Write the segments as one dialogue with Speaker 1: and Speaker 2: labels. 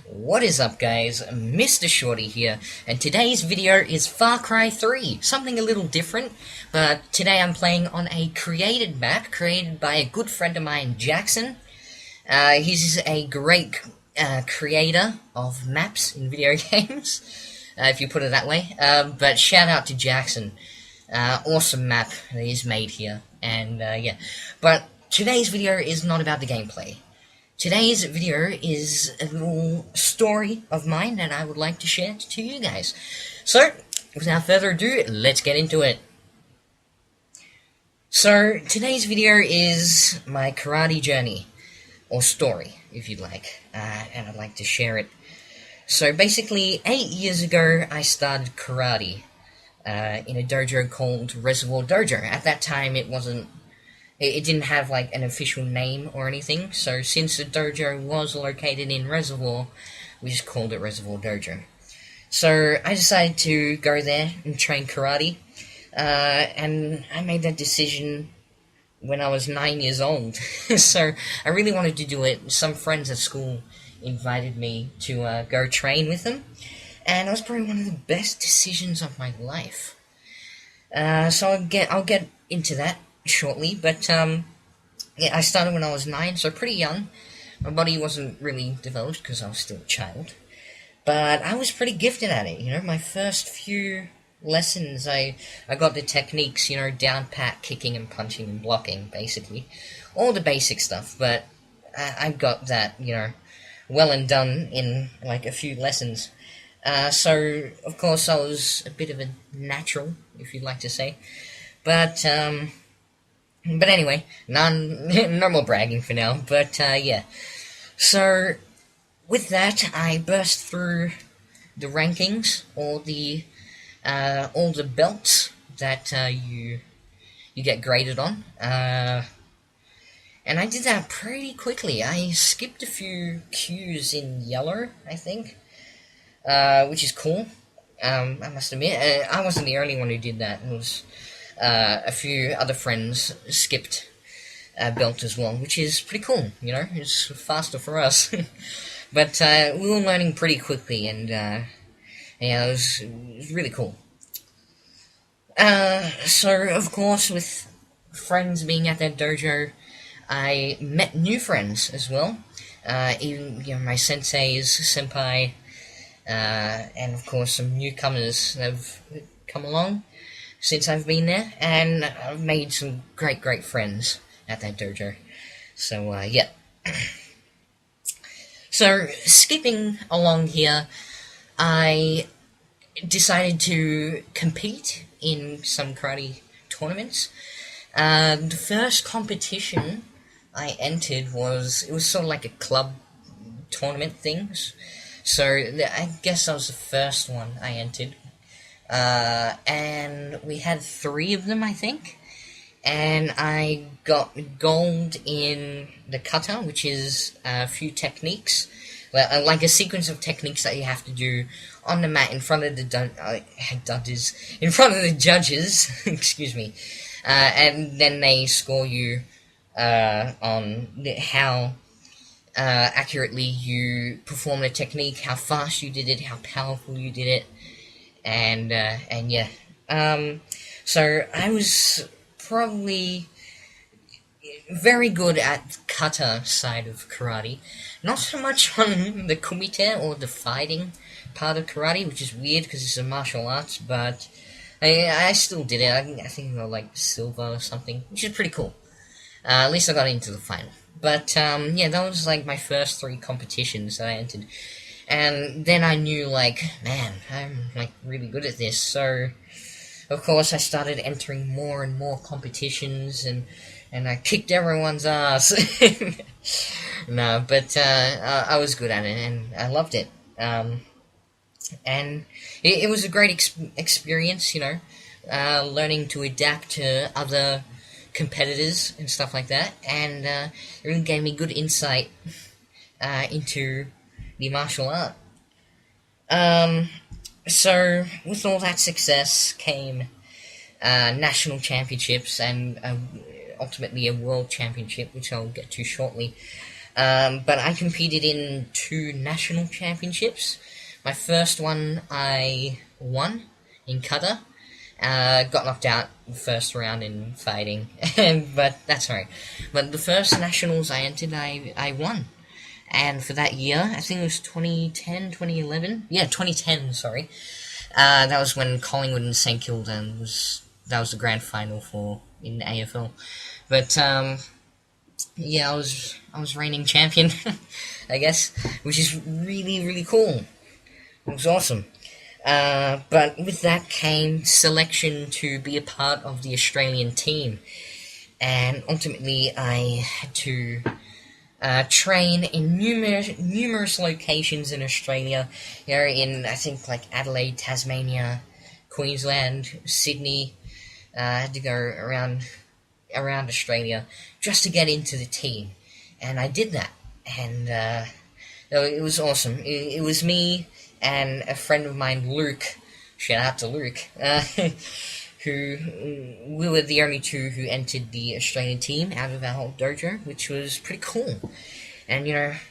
Speaker 1: What is up, guys? Mr. Shorty here, and today's video is Far Cry 3, something a little different, but today I'm playing on a created map, created by a good friend of mine, Jackson. He's a great creator of maps in video games, if you put it that way, but shout out to Jackson. Awesome map that he's made here, and yeah. But today's video is not about the gameplay. Today's video is a little story of mine that I would like to share to you guys. So, without further ado, let's get into it. So, today's video is my karate journey, or story, if you'd like, and I'd like to share it. So, basically, 8 years ago, I started karate in a dojo called Reservoir Dojo. At that time, it didn't have like an official name or anything, so since the dojo was located in Reservoir, we just called it Reservoir Dojo. So I decided to go there and train karate, and I made that decision when I was 9 years old. So I really wanted to do it. Some friends at school invited me to go train with them, and it was probably one of the best decisions of my life. So I'll get into that shortly, but yeah, I started when I was 9, so pretty young. My body wasn't really developed because I was still a child, but I was pretty gifted at it. My first few lessons, I got the techniques, down pat, kicking and punching and blocking, basically all the basic stuff. But I got that, well and done in like a few lessons. So of course I was a bit of a natural, if you'd like to say, but anyway, no more bragging for now, but yeah. So, with that, I burst through the rankings, all the belts that you get graded on, and I did that pretty quickly. I skipped a few cues in yellow, I think, which is cool. I must admit, I wasn't the only one who did that. It was a few other friends skipped belt as well, which is pretty cool, it's faster for us. But we were learning pretty quickly, and yeah, it was really cool. So, of course, with friends being at that dojo, I met new friends as well. Even, my senseis, senpai, and of course some newcomers that have come along since I've been there, and I've made some great friends at that dojo. So, yeah. So, skipping along here, I decided to compete in some karate tournaments. The first competition I entered it was sort of like a club tournament things. So, I guess that was the first one I entered. And we had 3 of them, I think, and I got gold in the kata, which is a few techniques, like a sequence of techniques that you have to do on the mat in front of the in front of the judges, excuse me, and then they score you on how accurately you perform the technique, how fast you did it, how powerful you did it. And yeah, so I was probably very good at kata side of karate, not so much on the kumite or the fighting part of karate, which is weird because it's a martial arts, but I still did it. I think I got like silver or something, which is pretty cool. At least I got into the final. But yeah, that was like my first 3 competitions that I entered. And then I knew, like, man, I'm, like, really good at this. So, of course, I started entering more and more competitions, and I kicked everyone's ass. No, but I was good at it, and I loved it. And it was a great experience, learning to adapt to other competitors and stuff like that. And it really gave me good insight into the martial art. So, with all that success came national championships and ultimately a world championship, which I'll get to shortly. But I competed in 2 national championships. My first one I won in Qatar. Got knocked out the first round in fighting, but that's alright. But the first nationals I entered, I won. And for that year, I think it was 2010, 2011? Yeah, 2010, sorry. That was when Collingwood and St Kilda that was the grand final in the AFL. But, yeah, I was reigning champion, I guess, which is really, really cool. It was awesome. But with that came selection to be a part of the Australian team. And ultimately, I had to train in numerous locations in Australia. In, I think, like Adelaide, Tasmania, Queensland, Sydney. I had to go around Australia just to get into the team. And I did that. And it was awesome. It was me and a friend of mine, Luke, shout out to Luke, who we were the only 2 who entered the Australian team out of our whole dojo, which was pretty cool. And,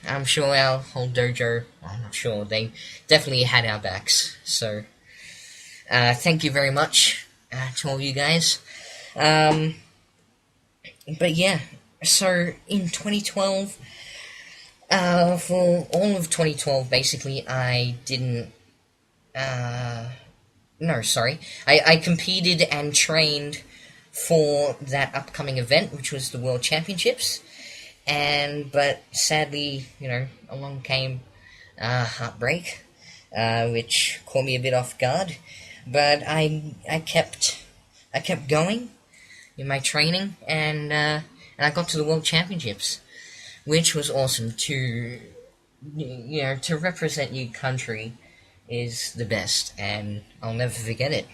Speaker 1: I'm sure our whole dojo, I'm not sure, they definitely had our backs. So, thank you very much to all you guys. But yeah, so in 2012, for all of 2012, basically, I didn't, no, sorry, I competed and trained for that upcoming event, which was the World Championships, but sadly, along came, heartbreak, which caught me a bit off guard, but I kept going in my training, and I got to the World Championships, which was awesome. To represent your country is the best, and I'll never forget it.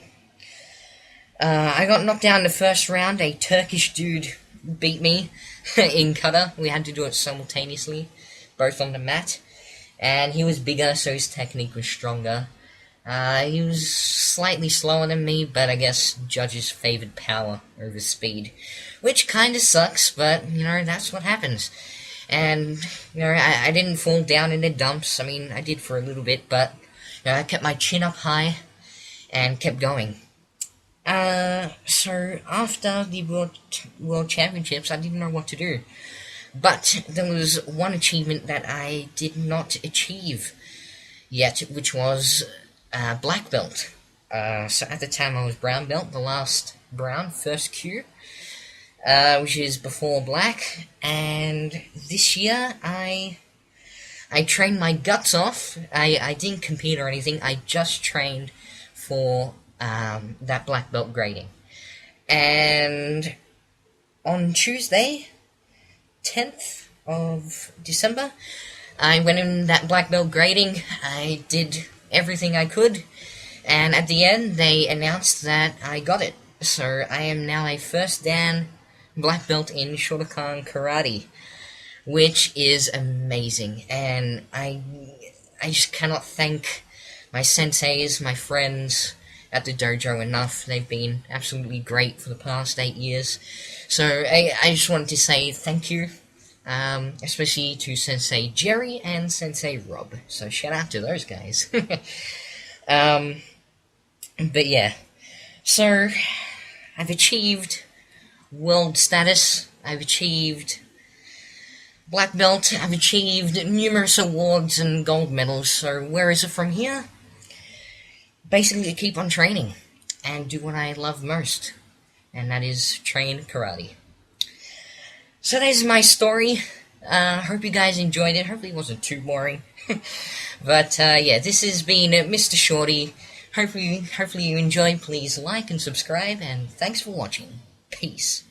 Speaker 1: I got knocked down in the first round. A Turkish dude beat me in Qatar. We had to do it simultaneously, both on the mat, and he was bigger, so his technique was stronger. He was slightly slower than me, but I guess judges favored power over speed, which kinda sucks, but, that's what happens. And, I didn't fall down in the dumps. I mean, I did for a little bit, but, I kept my chin up high and kept going. So after the World Championships, I didn't know what to do. But there was one achievement that I did not achieve yet, which was black belt. So at the time I was brown belt, the last brown, first Q, which is before black. And this year I trained my guts off. I didn't compete or anything. I just trained for that black belt grading. And on Tuesday, 10th of December, I went in that black belt grading. I did everything I could, and at the end they announced that I got it. So I am now a first dan black belt in Shotokan Karate, which is amazing, and I just cannot thank my senseis, my friends at the dojo enough. They've been absolutely great for the past 8 years. So I just wanted to say thank you, especially to Sensei Jerry and Sensei Rob. So shout out to those guys. But yeah, so I've achieved world status. I've achieved black belt. I've achieved numerous awards and gold medals. So where is it from here? Basically, to keep on training and do what I love most, and that is train karate. So there's my story. Hope you guys enjoyed it. Hopefully it wasn't too boring. But yeah, this has been Mr. Shorty. Hopefully you enjoyed. Please like and subscribe, and thanks for watching. Peace.